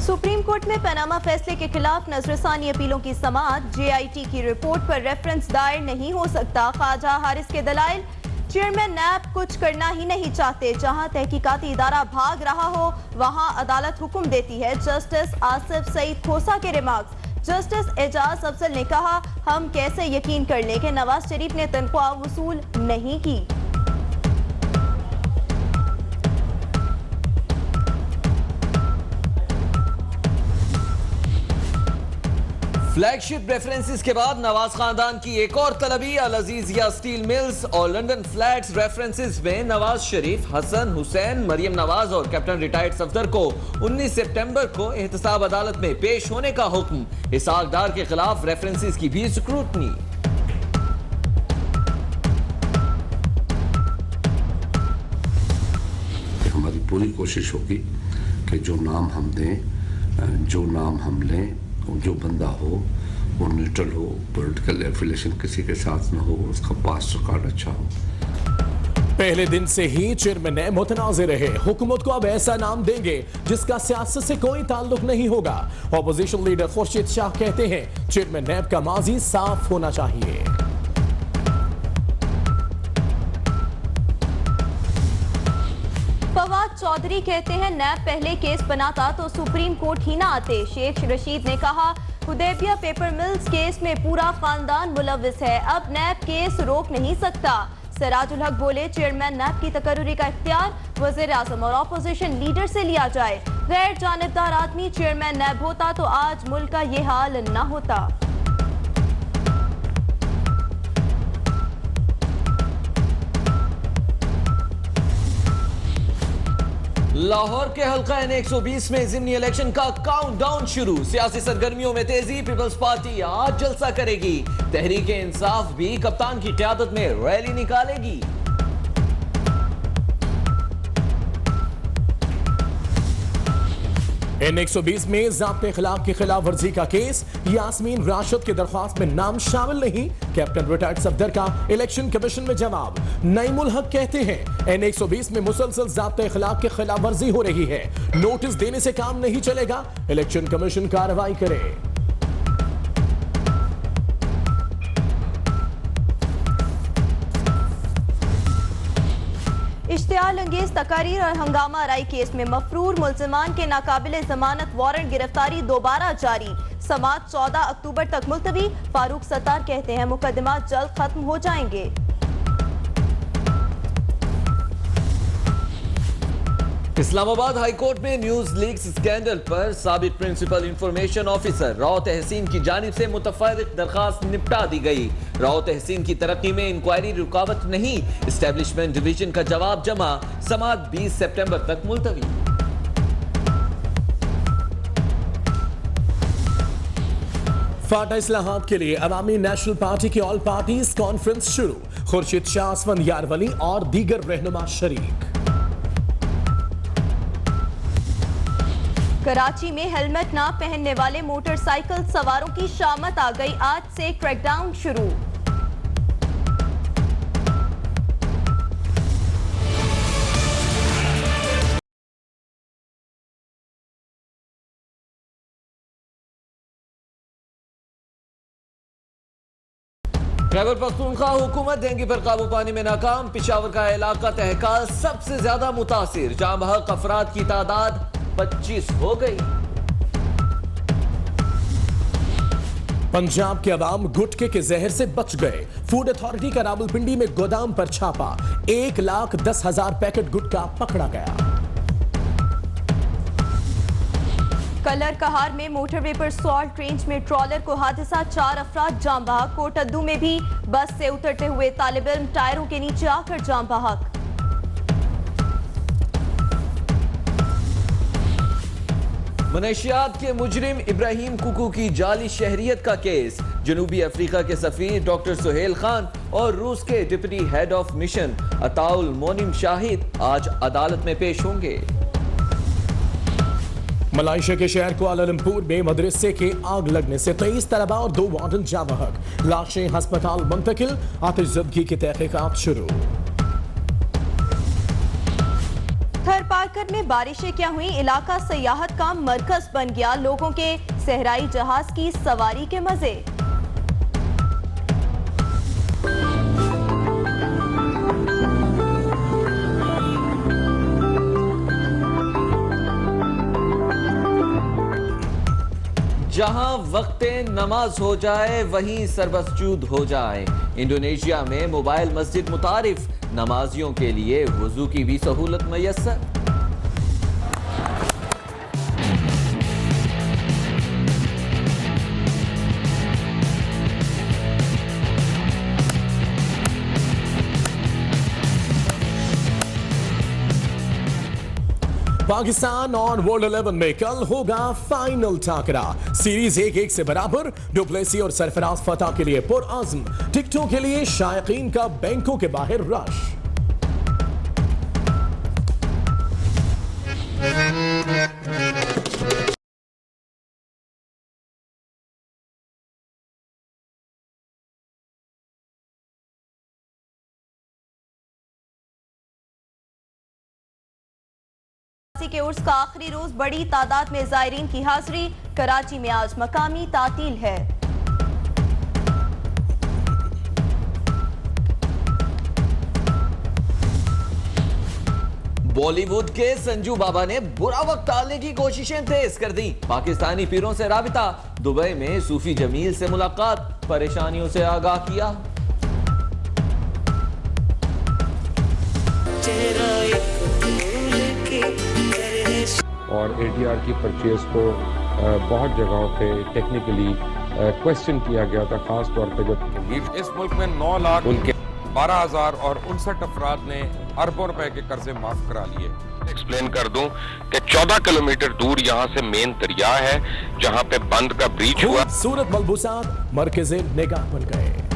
Supreme court में Panama फैसले के खिलाफ नजरसानी अपीलों की समाअत। जेआईटी की रिपोर्ट पर रेफरेंस दायर नहीं हो सकता। ख्वाजा हारिस के दलाइल, चेयरमैन नैब कुछ करना ही नहीं चाहते। जहां तहकीकाती इदारा भाग रहा हो वहां अदालत हुक्म देती है। जस्टिस आसिफ सईद खोसा के रिमार्क्स। जस्टिस एजाज अफजल ने कहा, हम कैसे यकीन कर लें कि नवाज शरीफ ने तनख्वाह वसूल नहीं की। फ्लैगशिप रेफरेंसेस के बाद नवाज खानदान की एक और तलबी। अल अजीजिया स्टील मिल्स और लंदन फ्लैट्स रेफरेंसेस में नवाज शरीफ, हसन हुसैन, मरियम नवाज और कैप्टन रिटायर्ड सफदर को 19 सितंबर को एहतसाब अदालत में पेश होने का हुक्म। इसहाक डार के खिलाफ रेफरेंसेस की भी स्क्रूटनी। हमारी पूरी कोशिश होगी कि जो नाम हम दें, जो नाम हम लें, जो बंदा हो वो न्यूट्रल हो, पॉलिटिकल एफिलिएशन किसी के साथ न हो, उसका पास रिकॉर्ड अच्छा हो। पहले दिन से ही चेयरमैन नैब मुतनाज़िर रहे। हुकूमत को अब ऐसा नाम देंगे जिसका सियासत से कोई ताल्लुक नहीं होगा। ऑपोजिशन लीडर खुर्शीद शाह कहते हैं चेयरमैन नैब का माजी साफ होना चाहिए। फवाद चौधरी कहते हैं नैब पहले केस बनाता तो सुप्रीम कोर्ट ही ना आते। शेख रशीद ने कहा, हुदैबिया पेपर मिल्स केस में पूरा खानदान मुलविस है, अब नैब केस रोक नहीं सकता। सिराजुल हक बोले, चेयरमैन नैब की तकर्रुरी का इख्तियार वज़ीर आज़म और ऑपोजिशन लीडर से लिया जाए। गैर जानिबदार आदमी चेयरमैन नैब होता तो आज मुल्क का ये हाल न होता। लाहौर के हल्का N120 में ज़िमनी इलेक्शन का काउंटडाउन शुरू। सियासी सरगर्मियों में तेजी। पीपल्स पार्टी आज जलसा करेगी। तहरीक इंसाफ भी कप्तान की क़यादत में रैली निकालेगी। N120 में ज़ाब्ते खिलाफ की खिलाफ वर्जी का केस। यास्मीन राशिद की दरख्वास्त में नाम शामिल नहीं। कैप्टन रिटायर्ड सफदर का इलेक्शन कमीशन में जवाब। नईमुल हक कहते हैं N120 में मुसलसल ज़ाब्ते खिलाफ की खिलाफ वर्जी हो रही है, नोटिस देने से काम नहीं चलेगा, इलेक्शन कमीशन कार्रवाई करे। इश्तियाल अंगेज तकारीर और हंगामा आराई केस में मफरूर मुल्जिमान के नाकाबिले जमानत वारंट गिरफ्तारी दोबारा जारी। समाअत 14 अक्टूबर तक मुलतवी। फारूक सत्तार कहते हैं मुकदमात जल्द खत्म हो जाएंगे। इस्लामाबाद हाई कोर्ट में न्यूज लीक्स स्कैंडल पर साबिक प्रिंसिपल इंफॉर्मेशन ऑफिसर राव तहसीन की जानिब से मुतफर्रिक दरखास्त निपटा दी गई। राव तहसीन की तरक्की में इंक्वायरी रुकावट नहीं। एस्टेब्लिशमेंट डिवीजन का जवाब जमा। समाअत 20 सितंबर तक मुलतवी। फाटा इस्लाहात के लिए अवामी नेशनल पार्टी की ऑल पार्टीज कॉन्फ्रेंस शुरू। खुर्शीद शाह, असफंदियार वली और दीगर रहनुमा शरीक। कराची में हेलमेट ना पहनने वाले मोटरसाइकिल सवारों की शामत आ गई। आज से क्रैकडाउन शुरू। खैबर पख्तूनख्वा हुकूमत डेंगू पर काबू पाने में नाकाम। पिशावर का इलाका तहकाल सबसे ज्यादा मुतासिर। जाम बहक अफराद की तादाद 25 हो गई। पंजाब के अवाम गुटके के जहर से बच गए। फूड अथॉरिटी का रावलपिंडी में गोदाम पर छापा। 1,10,000 पैकेट गुटखा पकड़ा गया। कलर कहार में मोटरवे पर सॉल्ट रेंज में ट्रॉलर को हादसा। 4 अफराद जाम बहक। कोटद्दू में भी बस से उतरते हुए तालिब इल्म टायरों के नीचे आकर जाम बहक। मनशियात के मुजरिम इब्राहिम कुकू की जाली शहरियत का केस। जनूबी अफ्रीका के सफीर डॉक्टर सुहेल खान और रूस के deputy head of mission Ataul Monim Shahid आज अदालत में पेश होंगे। मलाइशिया के शहर कुआलालंपुर में मदरसे के आग लगने से 23 तलबा और 2 वार्डन जाँ बहक। लाशें अस्पताल मुंतकिल। आतिशज़दगी की तहकीकात शुरू। थरपा बारकर में बारिशें क्या हुई, इलाका सयाहत का मरकज बन गया, लोगों के सहराई जहाज की सवारी के मजे। जहां वक्ते नमाज हो जाए वहीं सरबसजूद हो जाए। इंडोनेशिया में मोबाइल मस्जिद मुतारिफ, नमाजियों के लिए वुजू की भी सहूलत मयस्सर। पाकिस्तान और वर्ल्ड 11 में कल होगा फाइनल टाकरा। सीरीज 1-1 से बराबर। डुप्लेसी और सरफराज फतह के लिए पुरअज़्म। टिकटों के लिए शायकीन का बैंकों के बाहर रश। के उर्स का आखिरी रोज, बड़ी तादाद में जायरीन की हाजिरी। कराची में आज मकामी तातील है। बॉलीवुड के संजू बाबा ने बुरा वक्त टालने की कोशिशें तेज कर दी। पाकिस्तानी पीरों से राबिता, दुबई में सूफी जमील से मुलाकात, परेशानियों से आगाह किया। और ATR की परचेज को बहुत जगहों पे टेक्निकली क्वेश्चन किया गया था, खास तौर पे जब इस मुल्क में 9 लाख उनके 12,000 और 59 अफराद ने अरबों रुपए के कर्जे माफ करा लिए। एक्सप्लेन कर दूं कि 14 किलोमीटर दूर यहाँ से मेन दरिया है जहाँ पे बंद का ब्रीच हुआ। सूरत मलबूसात मरकज़े निगाह बन गए।